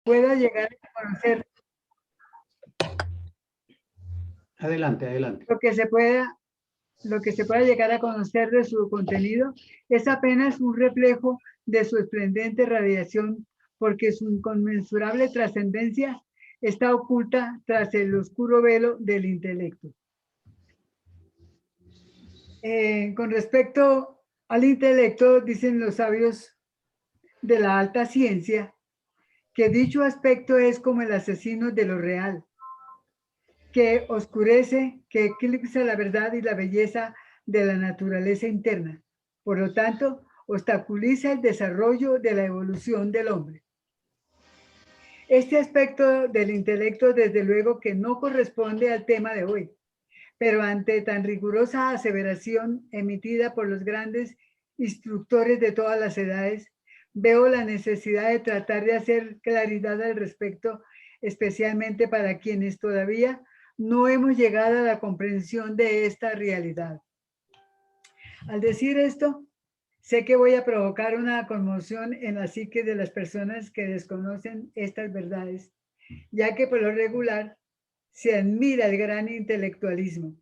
pueda llegar a conocer Adelante. lo que se pueda llegar a conocer de su contenido es apenas un reflejo de su esplendente radiación, porque su inconmensurable trascendencia está oculta tras el oscuro velo del intelecto. Con respecto al intelecto, dicen los sabios de la alta ciencia, que dicho aspecto es como el asesino de lo real, que oscurece, que eclipsa la verdad y la belleza de la naturaleza interna. Por lo tanto, obstaculiza el desarrollo de la evolución del hombre. Este aspecto del intelecto, desde luego, que no corresponde al tema de hoy, pero ante tan rigurosa aseveración emitida por los grandes instructores de todas las edades, veo la necesidad de tratar de hacer claridad al respecto, especialmente para quienes todavía no hemos llegado a la comprensión de esta realidad. Al decir esto, sé que voy a provocar una conmoción en la psique de las personas que desconocen estas verdades, ya que por lo regular se admira el gran intelectualismo.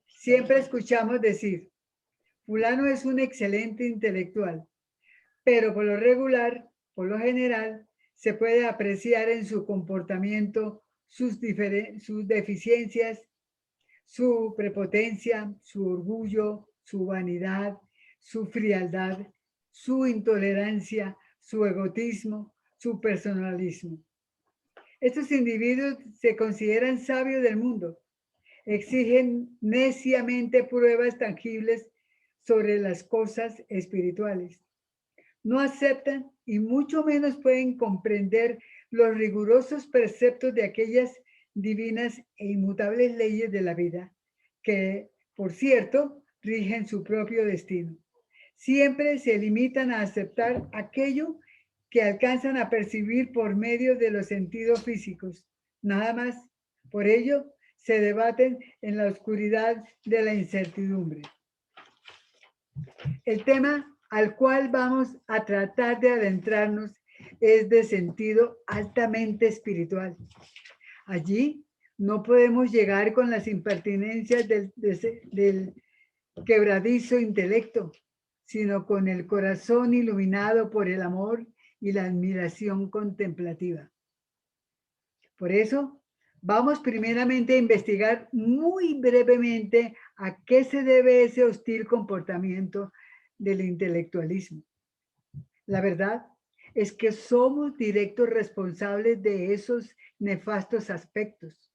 Siempre escuchamos decir, fulano es un excelente intelectual, pero por lo regular, por lo general, se puede apreciar en su comportamiento sus deficiencias, su prepotencia, su orgullo, su vanidad, su frialdad, su intolerancia, su egoísmo, su personalismo. Estos individuos se consideran sabios del mundo, exigen neciamente pruebas tangibles sobre las cosas espirituales. No aceptan y mucho menos pueden comprender los rigurosos preceptos de aquellas divinas e inmutables leyes de la vida, que, por cierto, rigen su propio destino. Siempre se limitan a aceptar aquello que alcanzan a percibir por medio de los sentidos físicos, nada más. Por ello, se debaten en la oscuridad de la incertidumbre. El tema al cual vamos a tratar de adentrarnos es de sentido altamente espiritual. Allí no podemos llegar con las impertinencias del quebradizo intelecto, sino con el corazón iluminado por el amor y la admiración contemplativa. Por eso, vamos primeramente a investigar muy brevemente a qué se debe ese hostil comportamiento del intelectualismo. La verdad es que somos directos responsables de esos nefastos aspectos.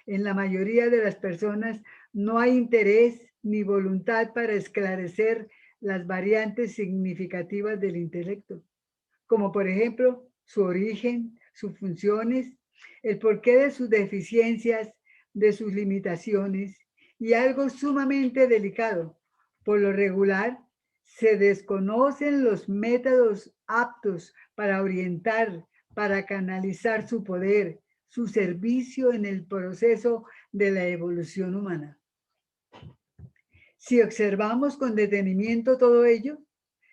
En la mayoría de las personas no hay interés ni voluntad para esclarecer las variantes significativas del intelecto, como por ejemplo su origen, sus funciones, el porqué de sus deficiencias, de sus limitaciones y algo sumamente delicado. Por lo regular, se desconocen los métodos aptos para orientar, para canalizar su poder, su servicio en el proceso de la evolución humana. Si observamos con detenimiento todo ello,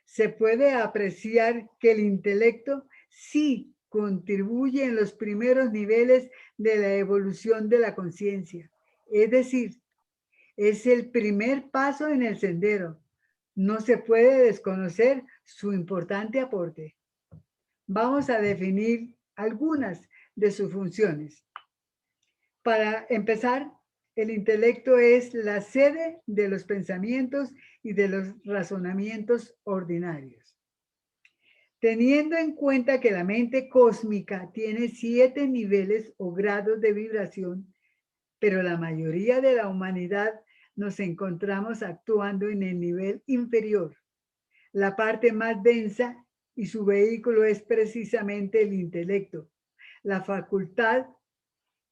se puede apreciar que el intelecto sí contribuye en los primeros niveles de la evolución de la conciencia. Es decir, es el primer paso en el sendero. No se puede desconocer su importante aporte. Vamos a definir algunas de sus funciones. Para empezar, el intelecto es la sede de los pensamientos y de los razonamientos ordinarios. Teniendo en cuenta que la mente cósmica tiene 7 niveles o grados de vibración, pero la mayoría de la humanidad nos encontramos actuando en el nivel inferior, la parte más densa, y su vehículo es precisamente el intelecto, la facultad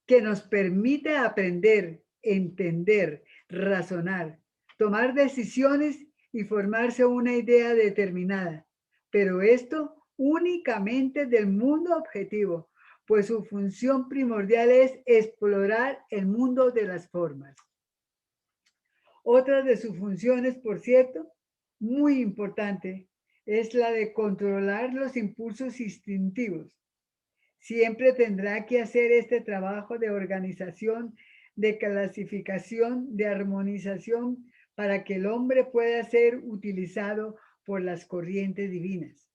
que nos permite aprender, entender, razonar, tomar decisiones y formarse una idea determinada. Pero esto únicamente del mundo objetivo, pues su función primordial es explorar el mundo de las formas. Otra de sus funciones, por cierto, muy importante, es la de controlar los impulsos instintivos. siempre tendrá que hacer este trabajo de organización, de clasificación, de armonización, para que el hombre pueda ser utilizado por las corrientes divinas.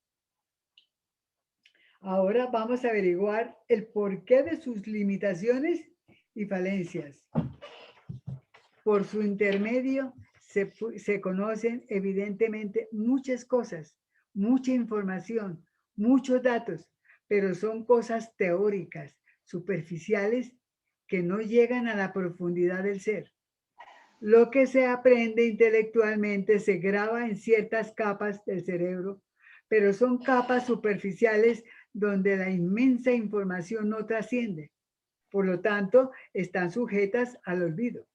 Ahora vamos a averiguar el porqué de sus limitaciones y falencias. Por su intermedio se conocen evidentemente muchas cosas, mucha información, muchos datos, pero son cosas teóricas, superficiales, que no llegan a la profundidad del ser. Lo que se aprende intelectualmente se graba en ciertas capas del cerebro, pero son capas superficiales donde la inmensa información no trasciende. Por lo tanto, están sujetas al olvido.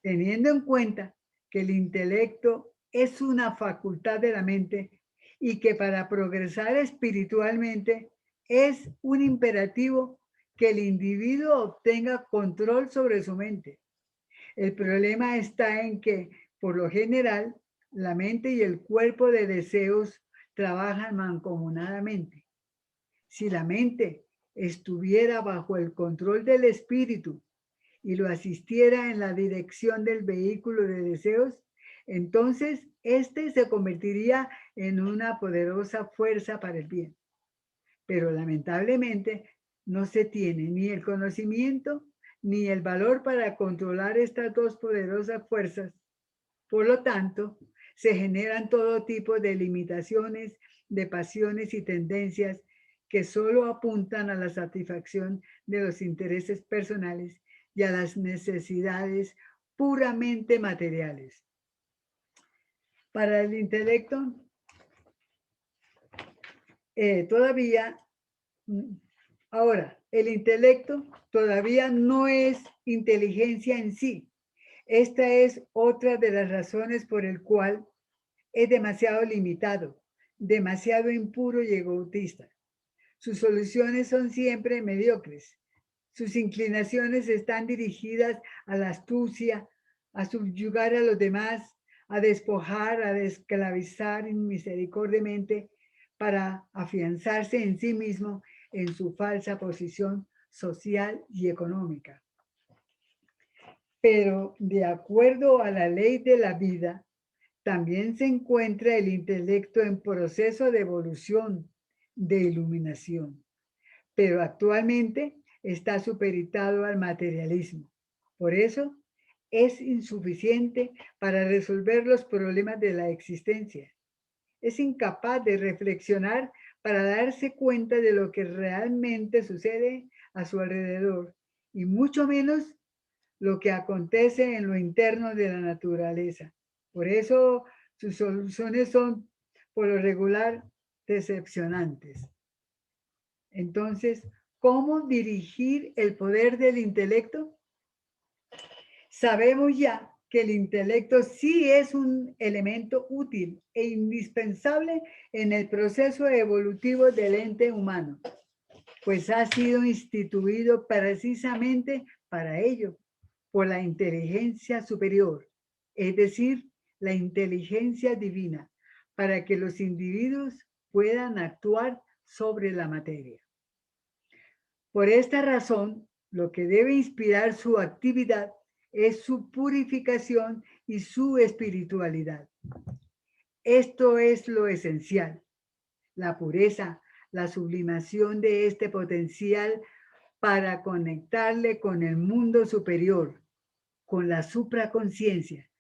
Teniendo en cuenta que el intelecto es una facultad de la mente y que para progresar espiritualmente es un imperativo que el individuo obtenga control sobre su mente. El problema está en que, por lo general, la mente y el cuerpo de deseos trabajan mancomunadamente. Si la mente estuviera bajo el control del espíritu y lo asistiera en la dirección del vehículo de deseos, entonces éste se convertiría en una poderosa fuerza para el bien. Pero lamentablemente no se tiene ni el conocimiento ni el valor para controlar estas dos poderosas fuerzas. Por lo tanto, se generan todo tipo de limitaciones, de pasiones y tendencias que solo apuntan a la satisfacción de los intereses personales y a las necesidades puramente materiales. Para el intelecto, el intelecto todavía no es inteligencia en sí. Esta es otra de las razones por el cual es demasiado limitado, demasiado impuro y egoísta. Sus soluciones son siempre mediocres. Sus inclinaciones están dirigidas a la astucia, a subyugar a los demás, a despojar, a esclavizar misericordiamente para afianzarse en sí mismo en su falsa posición social y económica. Pero de acuerdo a la ley de la vida, también se encuentra el intelecto en proceso de evolución, de iluminación, pero actualmente está supeditado al materialismo. Por eso es insuficiente para resolver los problemas de la existencia. Es incapaz de reflexionar para darse cuenta de lo que realmente sucede a su alrededor y mucho menos lo que acontece en lo interno de la naturaleza. Por eso sus soluciones son, por lo regular, decepcionantes. Entonces, ¿cómo dirigir el poder del intelecto? Sabemos ya que el intelecto sí es un elemento útil e indispensable en el proceso evolutivo del ente humano, pues ha sido instituido precisamente para ello, por la inteligencia superior, es decir, la inteligencia divina, para que los individuos puedan actuar sobre la materia. Por esta razón, lo que debe inspirar su actividad es su purificación y su espiritualidad. Esto es lo esencial, la pureza, la sublimación de este potencial para conectarle con el mundo superior, con la supraconciencia,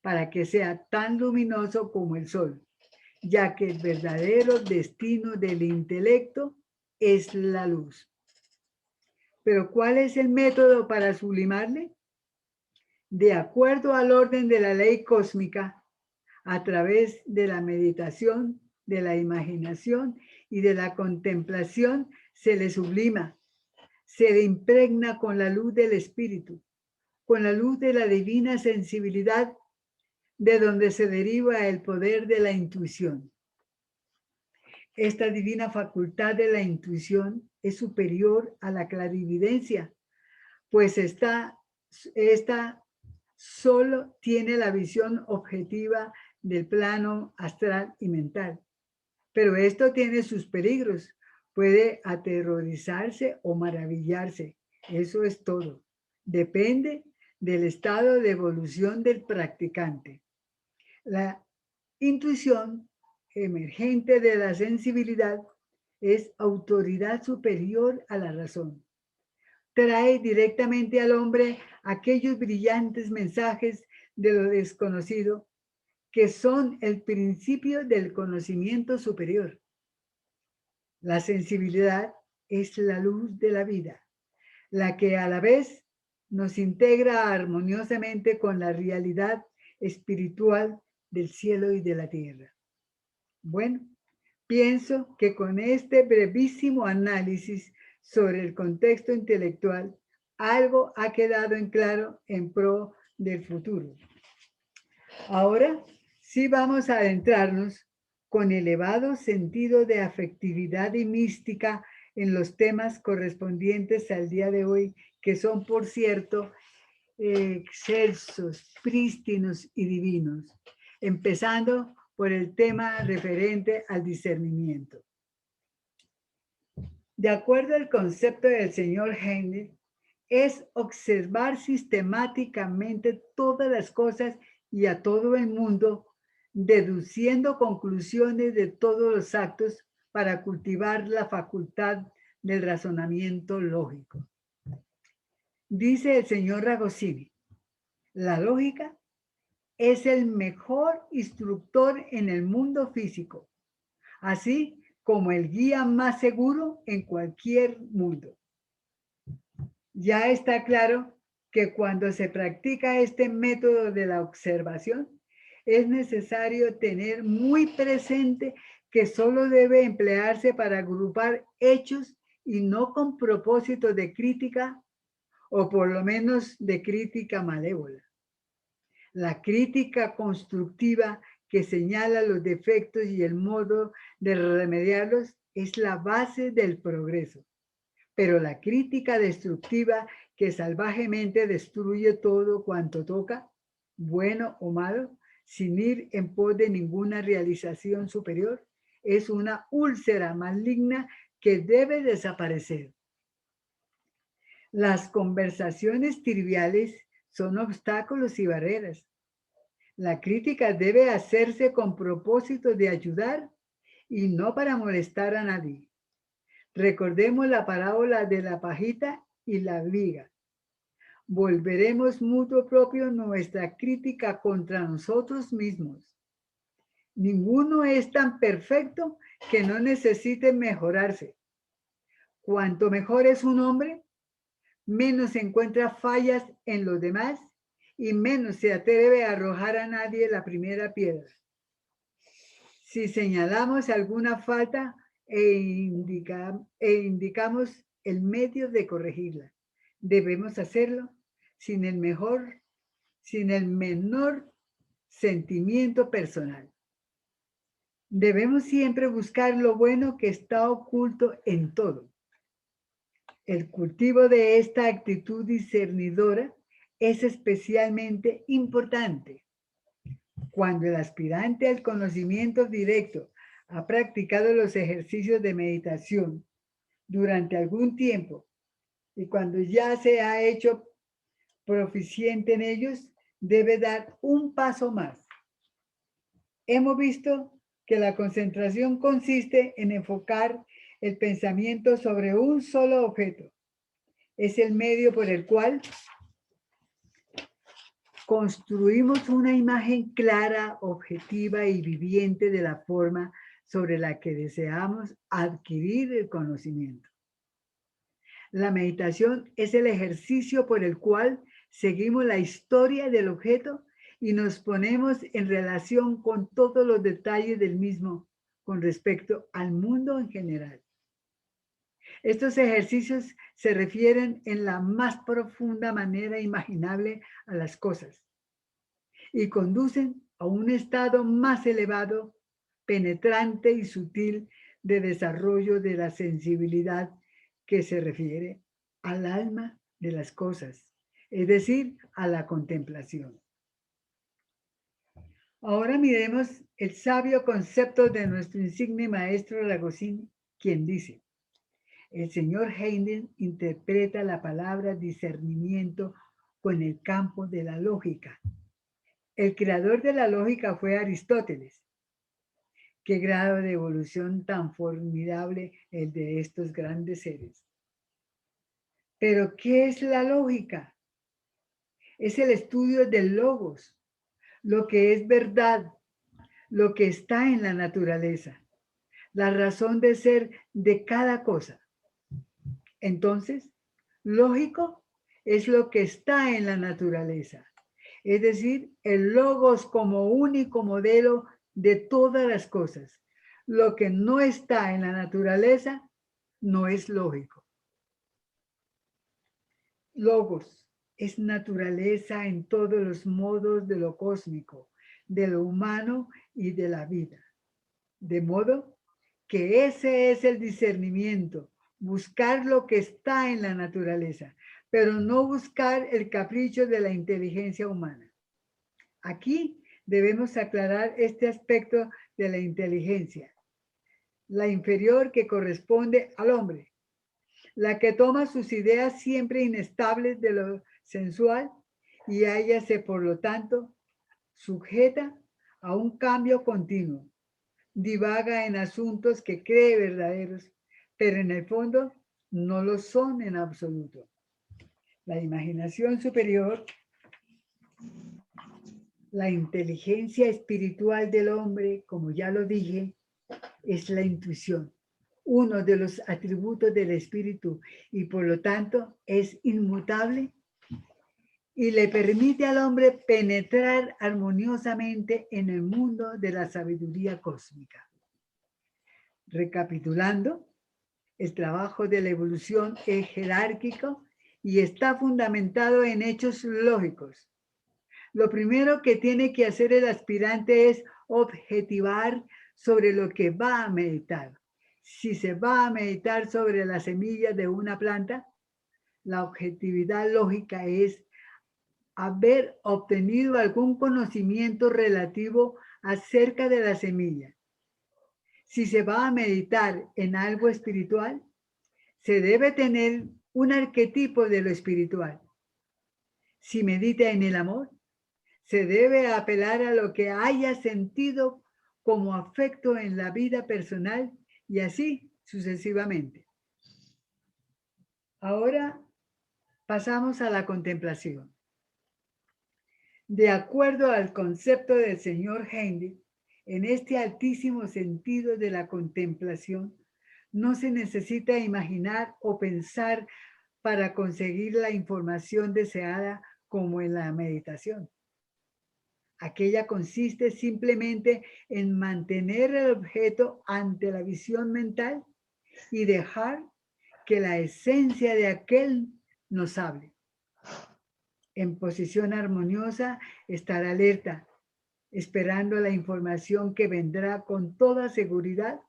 para que sea tan luminoso como el sol, ya que el verdadero destino del intelecto es la luz. Pero ¿cuál es el método para sublimarle? De acuerdo al orden de la ley cósmica, a través de la meditación, de la imaginación y de la contemplación, se le sublima, se le impregna con la luz del espíritu, con la luz de la divina sensibilidad, de donde se deriva el poder de la intuición. Esta divina facultad de la intuición es superior a la clarividencia, pues esta solo tiene la visión objetiva del plano astral y mental. Pero esto tiene sus peligros, Puede aterrorizarse o maravillarse. Eso es todo. Depende del estado de evolución del practicante. La intuición emergente de la sensibilidad es autoridad superior a la razón. Trae directamente al hombre aquellos brillantes mensajes de lo desconocido que son el principio del conocimiento superior. La sensibilidad es la luz de la vida, la que a la vez nos integra armoniosamente con la realidad espiritual del cielo y de la tierra. Bueno, pienso que con este brevísimo análisis sobre el contexto intelectual, algo ha quedado en claro en pro del futuro. Ahora sí vamos a adentrarnos con elevado sentido de afectividad y mística en los temas correspondientes al día de hoy, que son, por cierto, excelsos, prístinos y divinos, empezando por el tema referente al discernimiento. De acuerdo al concepto del señor Heine, es observar sistemáticamente todas las cosas y a todo el mundo, deduciendo conclusiones de todos los actos para cultivar la facultad del razonamiento lógico. Dice el señor Ragosini, la lógica es el mejor instructor en el mundo físico, así como el guía más seguro en cualquier mundo. Ya está claro que cuando se practica este método de la observación, es necesario tener muy presente que solo debe emplearse para agrupar hechos y no con propósito de crítica o por lo menos de crítica malévola. La crítica constructiva que señala los defectos y el modo de remediarlos es la base del progreso. Pero la crítica destructiva que salvajemente destruye todo cuanto toca, bueno o malo, sin ir en pos de ninguna realización superior, es una úlcera maligna que debe desaparecer. Las conversaciones triviales son obstáculos y barreras. La crítica debe hacerse con propósito de ayudar y no para molestar a nadie. Recordemos la parábola de la pajita y la viga. Volveremos mutuo propio nuestra crítica contra nosotros mismos. Ninguno es tan perfecto que no necesite mejorarse. Cuanto mejor es un hombre, menos encuentra fallas en los demás y menos se atreve a arrojar a nadie la primera piedra. Si señalamos alguna falta indicamos el medio de corregirla, debemos hacerlo sin el menor sentimiento personal. Debemos siempre buscar lo bueno que está oculto en todo. El cultivo de esta actitud discernidora es especialmente importante cuando el aspirante al conocimiento directo ha practicado los ejercicios de meditación durante algún tiempo y cuando ya se ha hecho proficiente en ellos, debe dar un paso más. Hemos visto que la concentración consiste en enfocar el pensamiento sobre un solo objeto. Es el medio por el cual construimos una imagen clara, objetiva y viviente de la forma sobre la que deseamos adquirir el conocimiento. La meditación es el ejercicio por el cual seguimos la historia del objeto y nos ponemos en relación con todos los detalles del mismo con respecto al mundo en general. Estos ejercicios se refieren en la más profunda manera imaginable a las cosas y conducen a un estado más elevado, penetrante y sutil de desarrollo de la sensibilidad que se refiere al alma de las cosas, es decir, a la contemplación. Ahora miremos el sabio concepto de nuestro insigne maestro Ragosini, quien dice: El señor Heindel interpreta la palabra discernimiento con el campo de la lógica. El creador de la lógica fue Aristóteles. Qué grado de evolución tan formidable el de estos grandes seres. Pero, ¿qué es la lógica? Es el estudio del logos, lo que es verdad, lo que está en la naturaleza, la razón de ser de cada cosa. Entonces, lógico es lo que está en la naturaleza, es decir, el logos como único modelo de todas las cosas. Lo que no está en la naturaleza no es lógico. Logos es naturaleza en todos los modos de lo cósmico, de lo humano y de la vida. De modo que ese es el discernimiento, buscar lo que está en la naturaleza, pero no buscar el capricho de la inteligencia humana. Aquí debemos aclarar este aspecto de la inteligencia, la inferior que corresponde al hombre, la que toma sus ideas siempre inestables de lo sensual y hállase, por lo tanto, sujeta a un cambio continuo. Divaga en asuntos que cree verdaderos, pero en el fondo no lo son en absoluto. La imaginación superior, la inteligencia espiritual del hombre, como ya lo dije, es la intuición, uno de los atributos del espíritu y por lo tanto es inmutable y le permite al hombre penetrar armoniosamente en el mundo de la sabiduría cósmica. Recapitulando, el trabajo de la evolución es jerárquico y está fundamentado en hechos lógicos. Lo primero que tiene que hacer el aspirante es objetivar sobre lo que va a meditar. Si se va a meditar sobre las semillas de una planta, la objetividad lógica es haber obtenido algún conocimiento relativo acerca de la semilla. Si se va a meditar en algo espiritual, se debe tener un arquetipo de lo espiritual. Si medita en el amor, se debe apelar a lo que haya sentido como afecto en la vida personal y así sucesivamente. Ahora pasamos a la contemplación. De acuerdo al concepto del señor Heindel, en este altísimo sentido de la contemplación, no se necesita imaginar o pensar para conseguir la información deseada como en la meditación. Aquella consiste simplemente en mantener el objeto ante la visión mental y dejar que la esencia de aquel nos hable. En posición armoniosa, estar alerta, esperando la información que vendrá con toda seguridad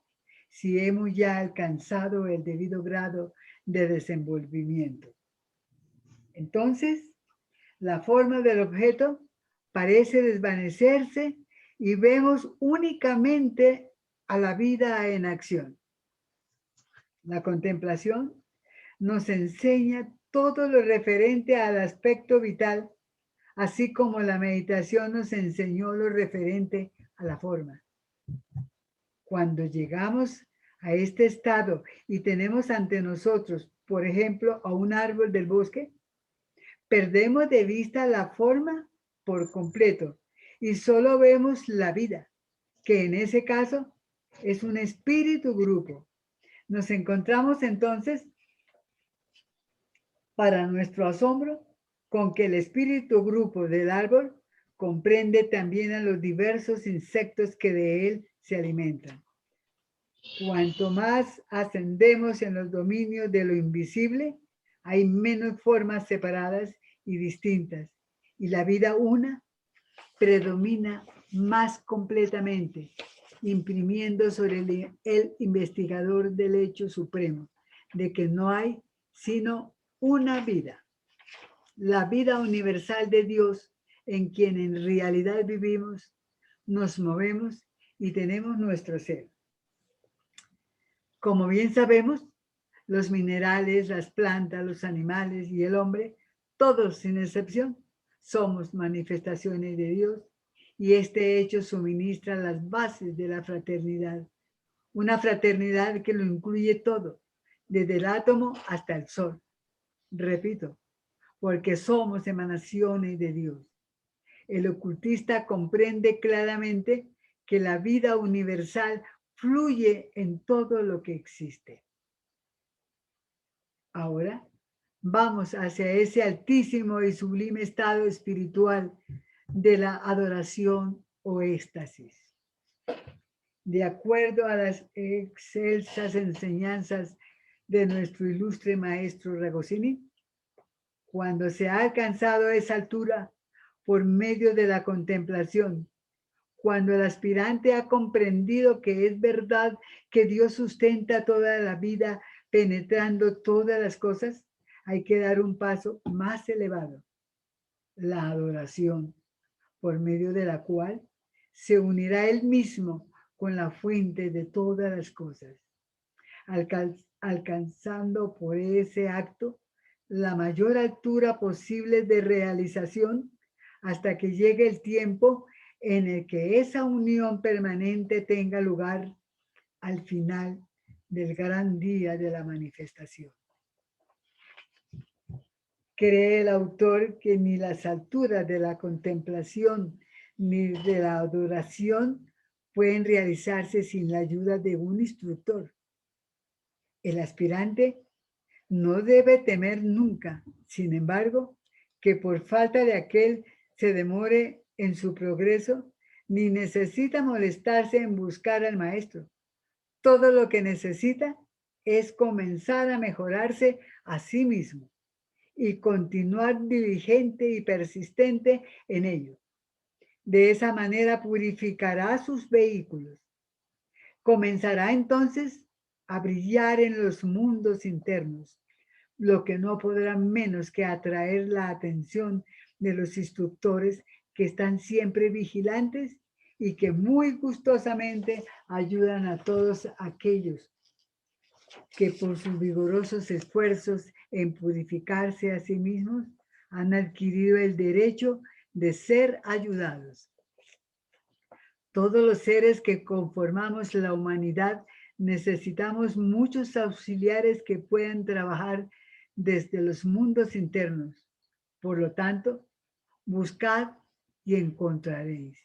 si hemos ya alcanzado el debido grado de desenvolvimiento. Entonces, la forma del objeto parece desvanecerse y vemos únicamente a la vida en acción. La contemplación nos enseña todo lo referente al aspecto vital, así como la meditación nos enseñó lo referente a la forma. Cuando llegamos a este estado y tenemos ante nosotros, por ejemplo, a un árbol del bosque, perdemos de vista la forma por completo y solo vemos la vida, que en ese caso es un espíritu grupo. Nos encontramos entonces, para nuestro asombro, con que el espíritu grupo del árbol comprende también a los diversos insectos que de él se alimentan. Cuanto más ascendemos en los dominios de lo invisible, hay menos formas separadas y distintas, y la vida una predomina más completamente, imprimiendo sobre el investigador del hecho supremo, de que no hay sino una vida, la vida universal de Dios, en quien en realidad vivimos, nos movemos y tenemos nuestro ser. Como bien sabemos, Los minerales, las plantas, los animales y el hombre, todos sin excepción, somos manifestaciones de Dios y este hecho suministra las bases de la fraternidad. Una fraternidad que lo incluye todo, desde el átomo hasta el sol. Repito, porque somos emanaciones de Dios. El ocultista comprende claramente que la vida universal fluye en todo lo que existe. Ahora vamos hacia ese altísimo y sublime estado espiritual de la adoración o éxtasis. De acuerdo a las excelsas enseñanzas de nuestro ilustre maestro Ragosini, cuando se ha alcanzado esa altura por medio de la contemplación, cuando el aspirante ha comprendido que es verdad que Dios sustenta toda la vida penetrando todas las cosas, hay que dar un paso más elevado, la adoración, por medio de la cual se unirá él mismo con la fuente de todas las cosas, alcanzando por ese acto la mayor altura posible de realización hasta que llegue el tiempo en el que esa unión permanente tenga lugar al final del gran día de la manifestación. Cree el autor que ni las alturas de la contemplación ni de la adoración pueden realizarse sin la ayuda de un instructor. El aspirante no debe temer nunca, sin embargo, que por falta de aquel se demore en su progreso, ni necesita molestarse en buscar al maestro. Todo lo que necesita es comenzar a mejorarse a sí mismo y continuar diligente y persistente en ello. De esa manera purificará sus vehículos. Comenzará entonces a brillar en los mundos internos, lo que no podrá menos que atraer la atención de los instructores que están siempre vigilantes y que muy gustosamente ayudan a todos aquellos que por sus vigorosos esfuerzos en purificarse a sí mismos han adquirido el derecho de ser ayudados. Todos los seres que conformamos la humanidad necesitamos muchos auxiliares que puedan trabajar desde los mundos internos. Por lo tanto, buscad y encontraréis.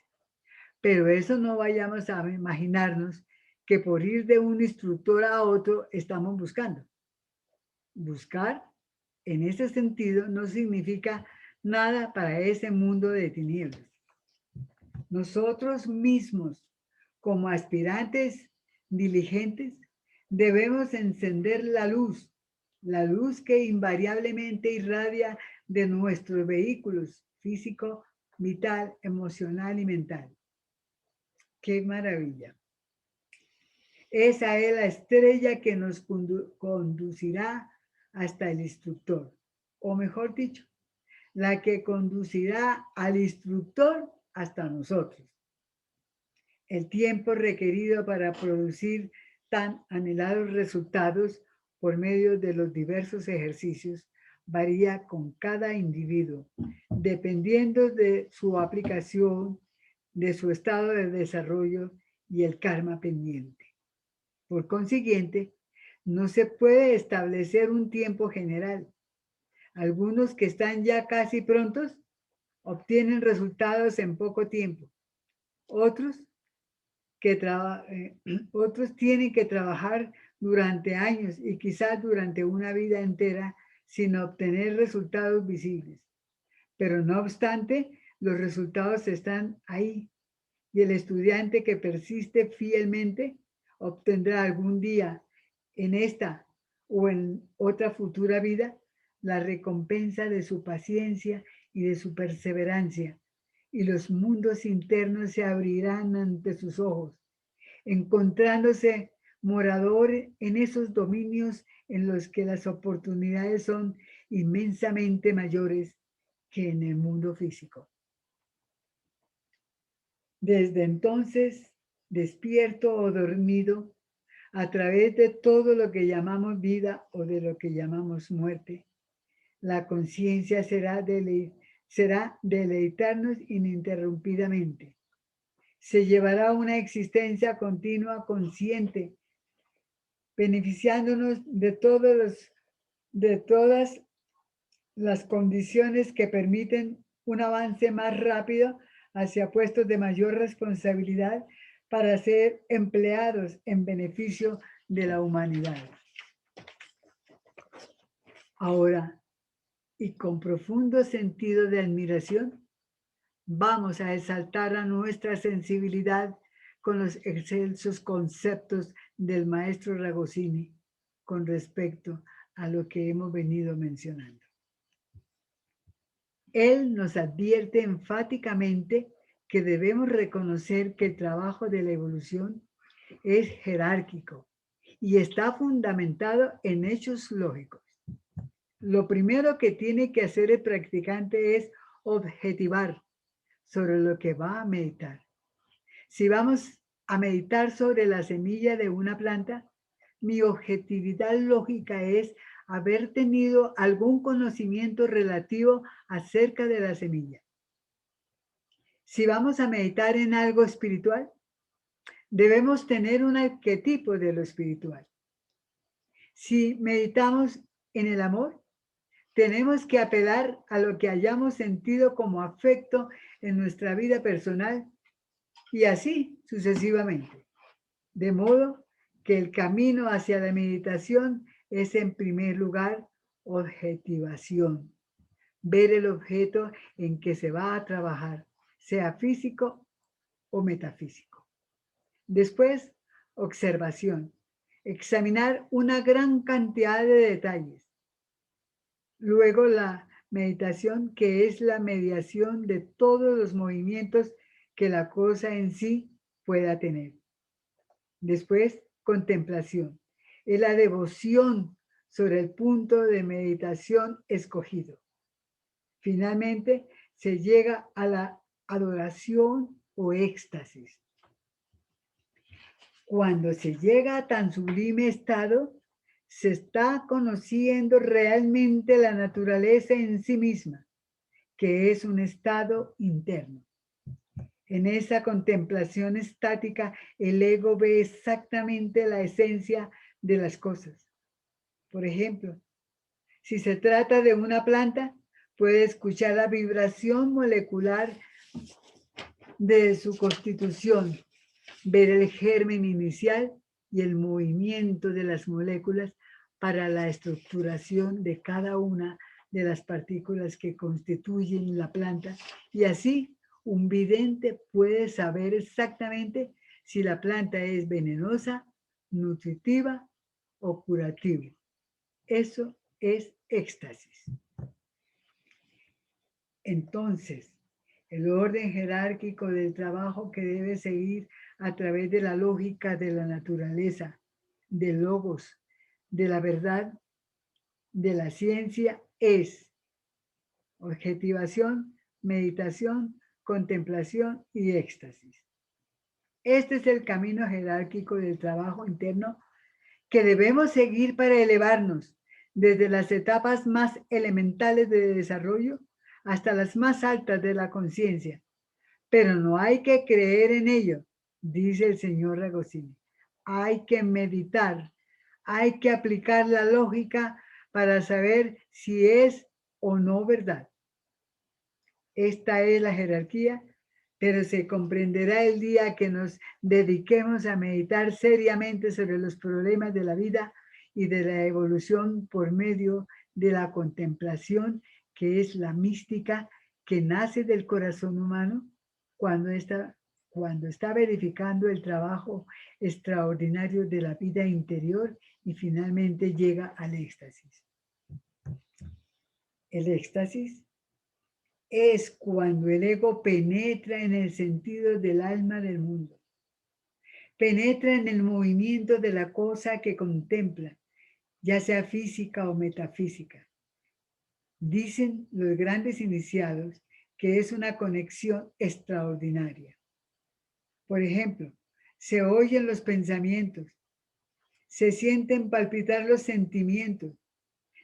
Pero eso no vayamos a imaginarnos que por ir de un instructor a otro estamos buscando. Buscar, en ese sentido, no significa nada para ese mundo de tinieblas. Nosotros mismos, como aspirantes diligentes, debemos encender la luz que invariablemente irradia de nuestros vehículos físico, vital, emocional y mental. ¡Qué maravilla! Esa es la estrella que nos conducirá hasta el instructor, o mejor dicho, la que conducirá al instructor hasta nosotros. El tiempo requerido para producir tan anhelados resultados por medio de los diversos ejercicios varía con cada individuo, dependiendo de su aplicación, de su estado de desarrollo y el karma pendiente. Por consiguiente, no se puede establecer un tiempo general. Algunos que están ya casi prontos obtienen resultados en poco tiempo. Otros tienen que trabajar durante años y quizás durante una vida entera sin obtener resultados visibles. Pero no obstante, los resultados están ahí y el estudiante que persiste fielmente obtendrá algún día en esta o en otra futura vida la recompensa de su paciencia y de su perseverancia, y los mundos internos se abrirán ante sus ojos, encontrándose morador en esos dominios en los que las oportunidades son inmensamente mayores que en el mundo físico. Desde entonces, despierto o dormido, a través de todo lo que llamamos vida o de lo que llamamos muerte. La conciencia será deleitarnos ininterrumpidamente. Se llevará una existencia continua, consciente, beneficiándonos de todas las condiciones que permiten un avance más rápido hacia puestos de mayor responsabilidad para ser empleados en beneficio de la humanidad. Ahora, y con profundo sentido de admiración, vamos a exaltar a nuestra sensibilidad con los excelsos conceptos del maestro Ragosini con respecto a lo que hemos venido mencionando. Él nos advierte enfáticamente que debemos reconocer que el trabajo de la evolución es jerárquico y está fundamentado en hechos lógicos. Lo primero que tiene que hacer el practicante es objetivar sobre lo que va a meditar. Si vamos a meditar sobre la semilla de una planta, mi objetividad lógica es haber tenido algún conocimiento relativo acerca de la semilla. Si vamos a meditar en algo espiritual, debemos tener un arquetipo de lo espiritual. Si meditamos en el amor, tenemos que apelar a lo que hayamos sentido como afecto en nuestra vida personal y así sucesivamente. De modo que el camino hacia la meditación es en primer lugar objetivación, ver el objeto en que se va a trabajar, sea físico o metafísico. Después, observación, examinar una gran cantidad de detalles. Luego, la meditación, que es la mediación de todos los movimientos que la cosa en sí pueda tener. Después, contemplación. Es la devoción sobre el punto de meditación escogido. Finalmente, se llega a la adoración o éxtasis. Cuando se llega a tan sublime estado, se está conociendo realmente la naturaleza en sí misma, que es un estado interno. En esa contemplación estática, el ego ve exactamente la esencia de las cosas. Por ejemplo, si se trata de una planta, puede escuchar la vibración molecular de su constitución, ver el germen inicial y el movimiento de las moléculas para la estructuración de cada una de las partículas que constituyen la planta, y así un vidente puede saber exactamente si la planta es venenosa, nutritiva o curativa. Eso es éxtasis. Entonces, el orden jerárquico del trabajo que debe seguir a través de la lógica de la naturaleza, del logos, de la verdad, de la ciencia es objetivación, meditación, contemplación y éxtasis. Este es el camino jerárquico del trabajo interno que debemos seguir para elevarnos desde las etapas más elementales de desarrollo hasta las más altas de la conciencia. Pero no hay que creer en ello, dice el señor Ragosini. Hay que meditar, hay que aplicar la lógica para saber si es o no verdad. Esta es la jerarquía, pero se comprenderá el día que nos dediquemos a meditar seriamente sobre los problemas de la vida y de la evolución por medio de la contemplación, que es la mística que nace del corazón humano cuando está verificando el trabajo extraordinario de la vida interior y finalmente llega al éxtasis. El éxtasis es cuando el ego penetra en el sentido del alma del mundo, penetra en el movimiento de la cosa que contempla, ya sea física o metafísica. Dicen los grandes iniciados que es una conexión extraordinaria. Por ejemplo, se oyen los pensamientos, Se sienten palpitar los sentimientos.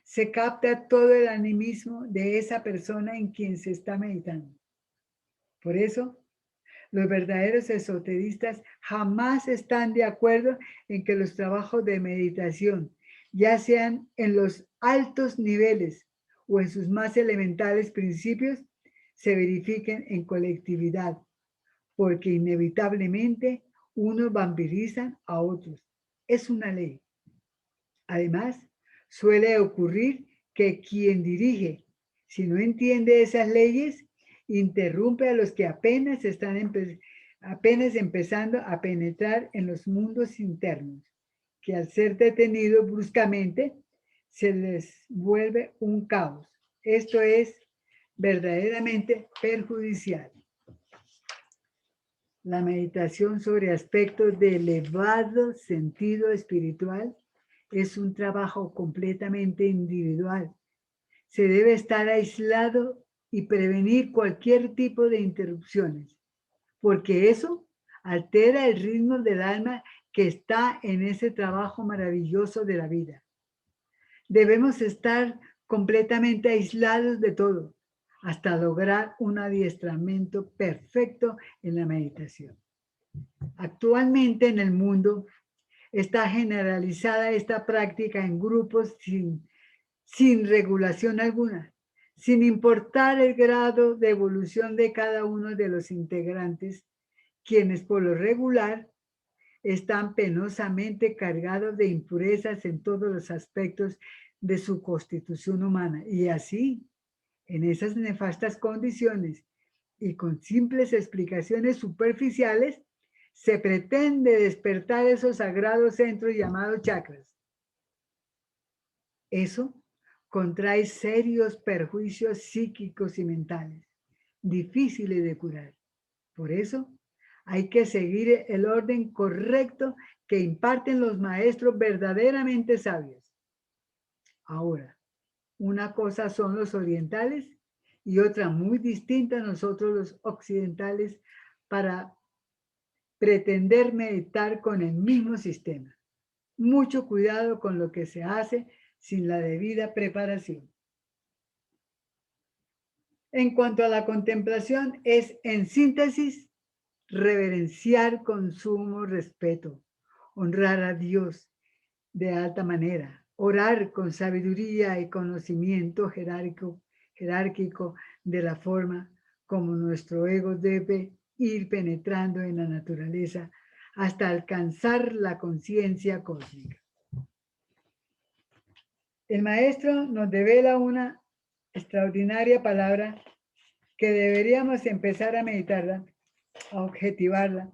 Se capta todo el animismo de esa persona en quien se está meditando. Por eso, los verdaderos esoteristas jamás están de acuerdo en que los trabajos de meditación, ya sean en los altos niveles o en sus más elementales principios, se verifiquen en colectividad, porque inevitablemente unos vampirizan a otros. Es una ley. Además, suele ocurrir que quien dirige, si no entiende esas leyes, interrumpe a los que apenas empezando a penetrar en los mundos internos, que al ser detenidos bruscamente, se les vuelve un caos. Esto es verdaderamente perjudicial. La meditación sobre aspectos de elevado sentido espiritual es un trabajo completamente individual. Se debe estar aislado y prevenir cualquier tipo de interrupciones, porque eso altera el ritmo del alma que está en ese trabajo maravilloso de la vida. Debemos estar completamente aislados de todo, hasta lograr un adiestramiento perfecto en la meditación. Actualmente en el mundo está generalizada esta práctica en grupos sin regulación alguna, sin importar el grado de evolución de cada uno de los integrantes, quienes por lo regular están penosamente cargados de impurezas en todos los aspectos de su constitución humana. Y así, en esas nefastas condiciones y con simples explicaciones superficiales, se pretende despertar esos sagrados centros llamados chakras. Eso contrae serios perjuicios psíquicos y mentales, difíciles de curar. Por eso, hay que seguir el orden correcto que imparten los maestros verdaderamente sabios. Ahora, una cosa son los orientales y otra muy distinta a nosotros los occidentales para pretender meditar con el mismo sistema. Mucho cuidado con lo que se hace sin la debida preparación. En cuanto a la contemplación, es en síntesis reverenciar con sumo respeto, honrar a Dios de alta manera, orar con sabiduría y conocimiento jerárquico de la forma como nuestro ego debe ir penetrando en la naturaleza hasta alcanzar la conciencia cósmica. El maestro nos devela una extraordinaria palabra que deberíamos empezar a meditarla, a objetivarla,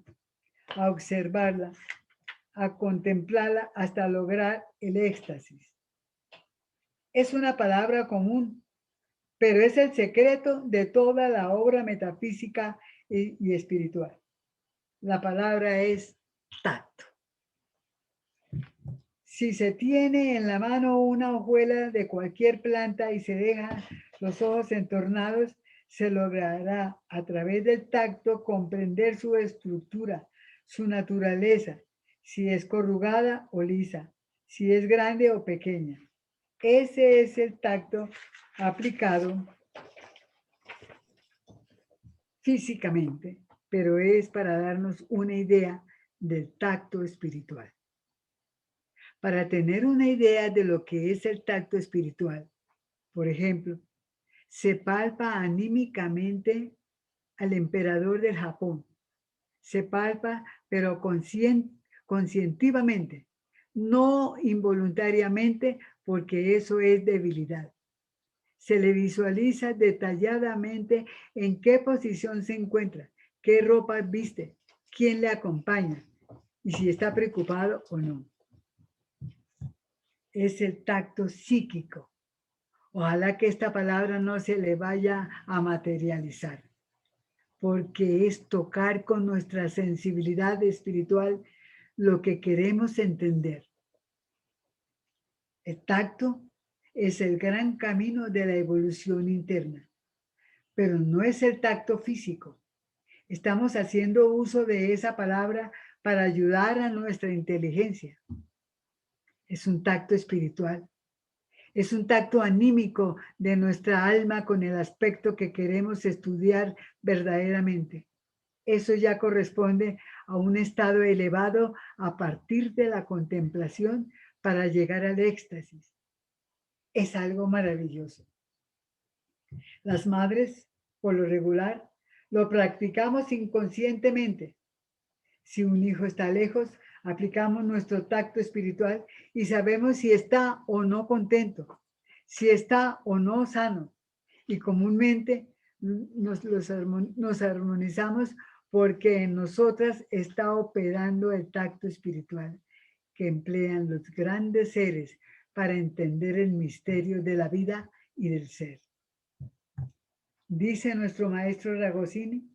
a observarla, a contemplarla hasta lograr el éxtasis. Es una palabra común, pero es el secreto de toda la obra metafísica y espiritual. La palabra es tacto. Si se tiene en la mano una hojuela de cualquier planta y se dejan los ojos entornados, se logrará a través del tacto comprender su estructura, su naturaleza, si es corrugada o lisa, si es grande o pequeña. Ese es el tacto aplicado físicamente, pero es para darnos una idea del tacto espiritual. Para tener una idea de lo que es el tacto espiritual, por ejemplo, se palpa anímicamente al emperador del Japón. Se palpa, pero conscientivamente, no involuntariamente, porque eso es debilidad. Se le visualiza detalladamente en qué posición se encuentra, qué ropa viste, quién le acompaña y si está preocupado o no. Es el tacto psíquico. Ojalá que esta palabra no se le vaya a materializar, porque es tocar con nuestra sensibilidad espiritual lo que queremos entender. El tacto es el gran camino de la evolución interna, pero no es el tacto físico. Estamos haciendo uso de esa palabra para ayudar a nuestra inteligencia. Es un tacto espiritual. Es un tacto anímico de nuestra alma con el aspecto que queremos estudiar verdaderamente. Eso ya corresponde a un estado elevado a partir de la contemplación para llegar al éxtasis. Es algo maravilloso. Las madres, por lo regular, lo practicamos inconscientemente. Si un hijo está lejos, aplicamos nuestro tacto espiritual y sabemos si está o no contento, si está o no sano. Y comúnmente nos armonizamos porque en nosotras está operando el tacto espiritual que emplean los grandes seres para entender el misterio de la vida y del ser. Dice nuestro maestro Ragosini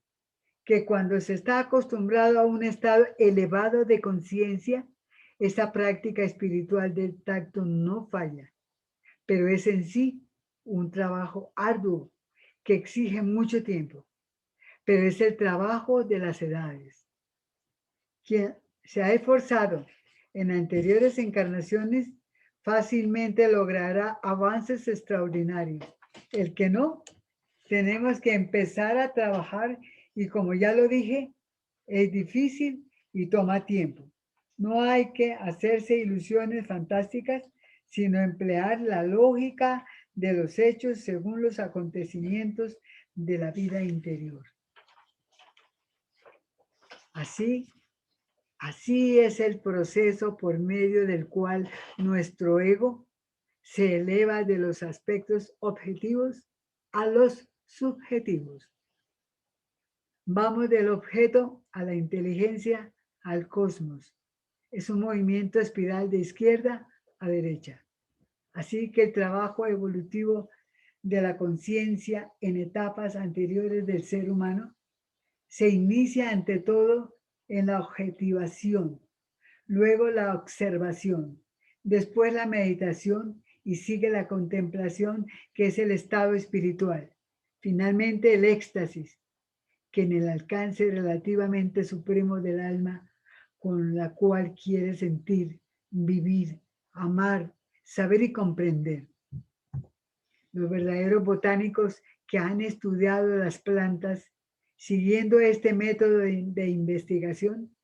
que cuando se está acostumbrado a un estado elevado de conciencia, esa práctica espiritual del tacto no falla, pero es en sí un trabajo arduo que exige mucho tiempo, pero es el trabajo de las edades. Quien se ha esforzado en anteriores encarnaciones fácilmente logrará avances extraordinarios. El que no, tenemos que empezar a trabajar y como ya lo dije, es difícil y toma tiempo. No hay que hacerse ilusiones fantásticas, sino emplear la lógica de los hechos según los acontecimientos de la vida interior. Así es el proceso por medio del cual nuestro ego se eleva de los aspectos objetivos a los subjetivos. Vamos del objeto a la inteligencia al cosmos. Es un movimiento espiral de izquierda a derecha. Así que el trabajo evolutivo de la conciencia en etapas anteriores del ser humano se inicia ante todo en la objetivación, luego la observación, después la meditación y sigue la contemplación, que es el estado espiritual. Finalmente el éxtasis, que en el alcance relativamente supremo del alma, con la cual quiere sentir, vivir, amar, saber y comprender. Los verdaderos botánicos que han estudiado las plantas, siguiendo este método de investigación,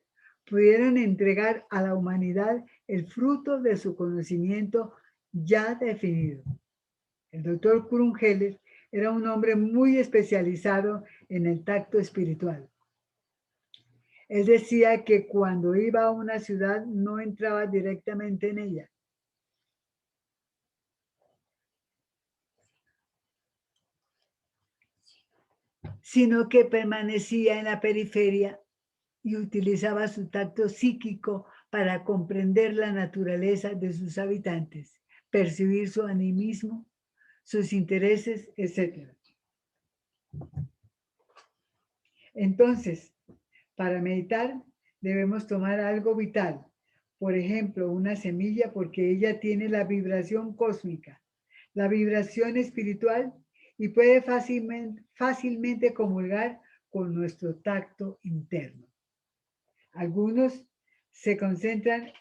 pudieron entregar a la humanidad el fruto de su conocimiento ya definido. El doctor Krumheller era un hombre muy especializado en el tacto espiritual. Él decía que cuando iba a una ciudad no entraba directamente en ella, sino que permanecía en la periferia y utilizaba su tacto psíquico para comprender la naturaleza de sus habitantes, percibir su animismo, sus intereses, etc. Entonces, para meditar debemos tomar algo vital, por ejemplo, una semilla, porque ella tiene la vibración cósmica, la vibración espiritual y puede fácilmente comulgar con nuestro tacto interno. Algunos se concentran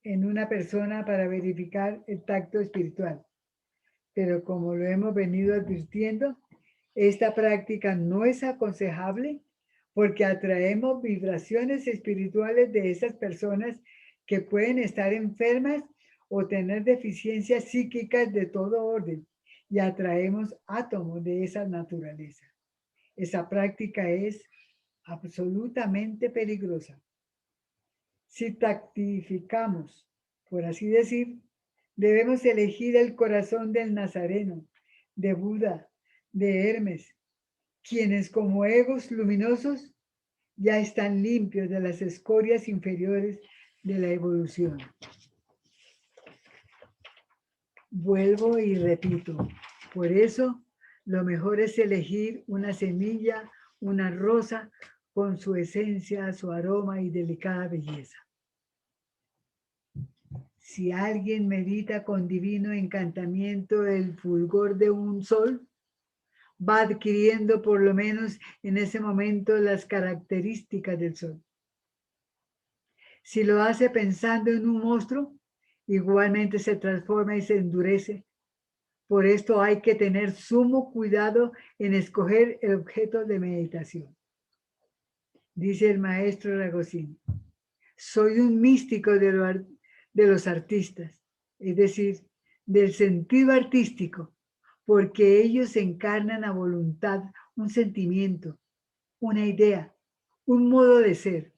en una persona para verificar el tacto espiritual, pero como lo hemos venido advirtiendo, esta práctica no es aconsejable porque atraemos vibraciones espirituales de esas personas que pueden estar enfermas o tener deficiencias psíquicas de todo orden y atraemos átomos de esa naturaleza. Esa práctica es absolutamente peligrosa. Si tactificamos, por así decir, debemos elegir el corazón del Nazareno, de Buda, de Hermes, quienes como egos luminosos ya están limpios de las escorias inferiores de la evolución. Vuelvo y repito, por eso lo mejor es elegir una semilla, una rosa con su esencia, su aroma y delicada belleza. Si alguien medita con divino encantamiento el fulgor de un sol, va adquiriendo por lo menos en ese momento las características del sol. Si lo hace pensando en un monstruo, igualmente se transforma y se endurece. Por esto hay que tener sumo cuidado en escoger el objeto de meditación. Dice el maestro Ragosín: soy un místico de los artistas, es decir, del sentido artístico, porque ellos encarnan a voluntad un sentimiento, una idea, un modo de ser.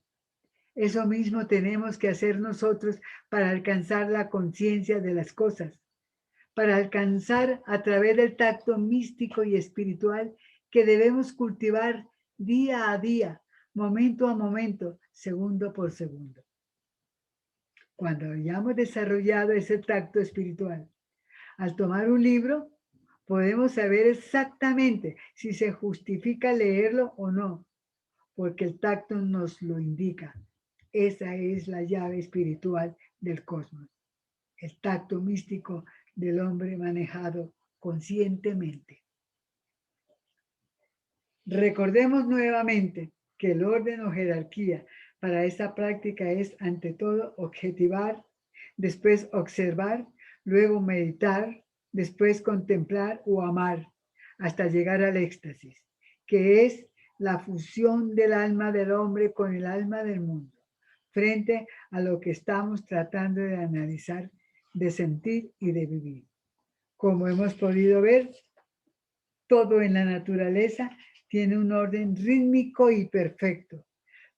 Eso mismo tenemos que hacer nosotros para alcanzar la conciencia de las cosas, para alcanzar a través del tacto místico y espiritual que debemos cultivar día a día, momento a momento, segundo por segundo. Cuando hayamos desarrollado ese tacto espiritual, al tomar un libro, podemos saber exactamente si se justifica leerlo o no, porque el tacto nos lo indica. Esa es la llave espiritual del cosmos, el tacto místico del hombre manejado conscientemente. Recordemos nuevamente que el orden o jerarquía para esta práctica es, ante todo, objetivar, después observar, luego meditar, después contemplar o amar, hasta llegar al éxtasis, que es la fusión del alma del hombre con el alma del mundo, frente a lo que estamos tratando de analizar, de sentir y de vivir. Como hemos podido ver, todo en la naturaleza tiene un orden rítmico y perfecto.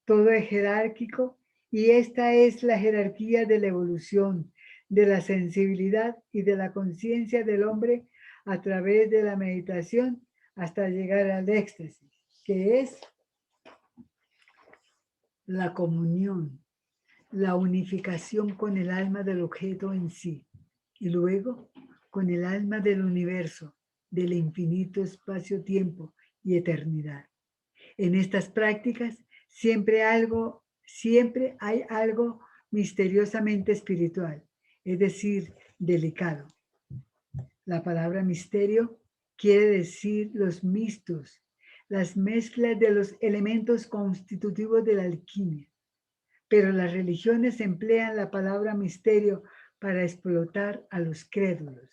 Todo es jerárquico y esta es la jerarquía de la evolución, de la sensibilidad y de la conciencia del hombre a través de la meditación hasta llegar al éxtasis, que es la comunión, la unificación con el alma del objeto en sí y luego con el alma del universo, del infinito espacio-tiempo y eternidad. En estas prácticas siempre hay algo misteriosamente espiritual, es decir, delicado. La palabra misterio quiere decir los mixtos, las mezclas de los elementos constitutivos de la alquimia. Pero las religiones emplean la palabra misterio para explotar a los crédulos.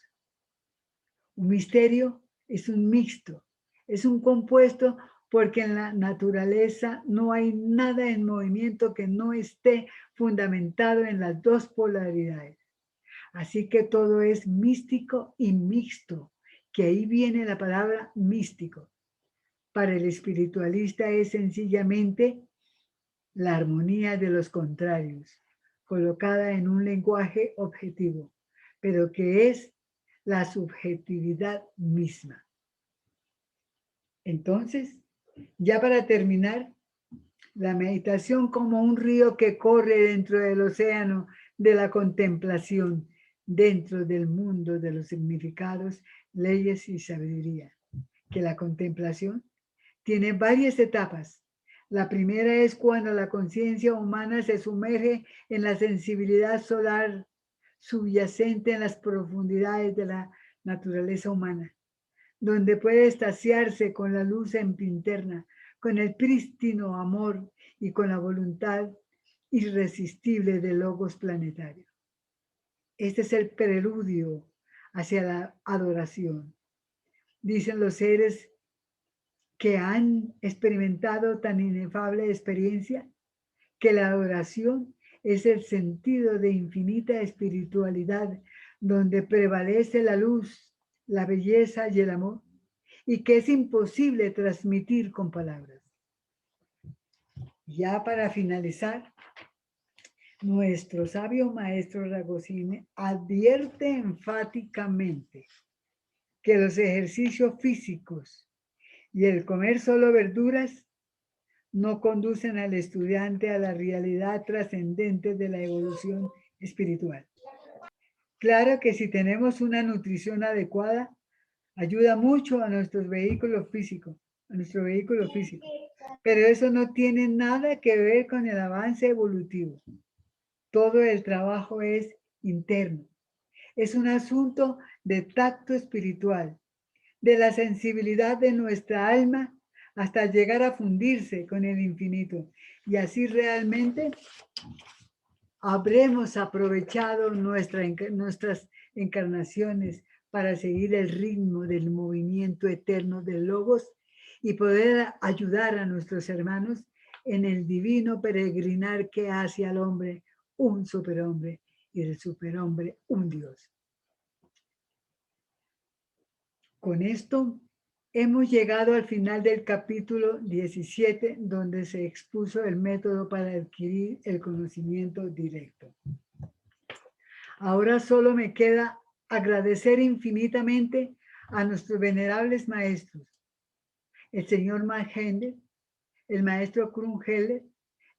Un misterio es un mixto, es un compuesto porque en la naturaleza no hay nada en movimiento que no esté fundamentado en las dos polaridades. Así que todo es místico y mixto, que ahí viene la palabra místico. Para el espiritualista es sencillamente la armonía de los contrarios, colocada en un lenguaje objetivo, pero que es la subjetividad misma. Entonces, ya para terminar, la meditación como un río que corre dentro del océano de la contemplación, dentro del mundo de los significados, leyes y sabiduría. Que la contemplación tiene varias etapas. La primera es cuando la conciencia humana se sumerge en la sensibilidad solar subyacente en las profundidades de la naturaleza humana, donde puede extasiarse con la luz interna, con el prístino amor y con la voluntad irresistible del logos planetario. Este es el preludio hacia la adoración. Dicen los seres que han experimentado tan inefable experiencia que la adoración es el sentido de infinita espiritualidad donde prevalece la luz, la belleza y el amor, y que es imposible transmitir con palabras. Ya para finalizar, nuestro sabio maestro Ragosín advierte enfáticamente que los ejercicios físicos y el comer solo verduras no conducen al estudiante a la realidad trascendente de la evolución espiritual. Claro que si tenemos una nutrición adecuada, ayuda mucho a nuestro vehículo físico, pero eso no tiene nada que ver con el avance evolutivo. Todo el trabajo es interno. Es un asunto de tacto espiritual, de la sensibilidad de nuestra alma hasta llegar a fundirse con el infinito y así realmente habremos aprovechado nuestras encarnaciones para seguir el ritmo del movimiento eterno del Logos y poder ayudar a nuestros hermanos en el divino peregrinar que hace al hombre un superhombre y del superhombre un Dios. Con esto hemos llegado al final del capítulo 17, donde se expuso el método para adquirir el conocimiento directo. Ahora solo me queda agradecer infinitamente a nuestros venerables maestros, el señor Mahender, el maestro Krumheller,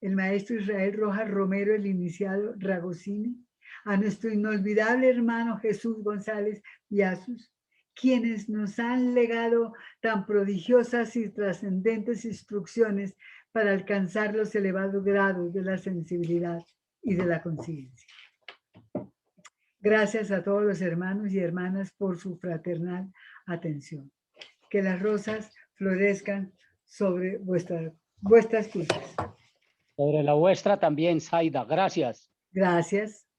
el maestro Israel Rojas Romero, el iniciado Ragosini, a nuestro inolvidable hermano Jesús González Yasus, quienes nos han legado tan prodigiosas y trascendentes instrucciones para alcanzar los elevados grados de la sensibilidad y de la conciencia. Gracias a todos los hermanos y hermanas por su fraternal atención. Que las rosas florezcan sobre vuestras cruces. Sobre la vuestra también, Zaida. Gracias. Gracias.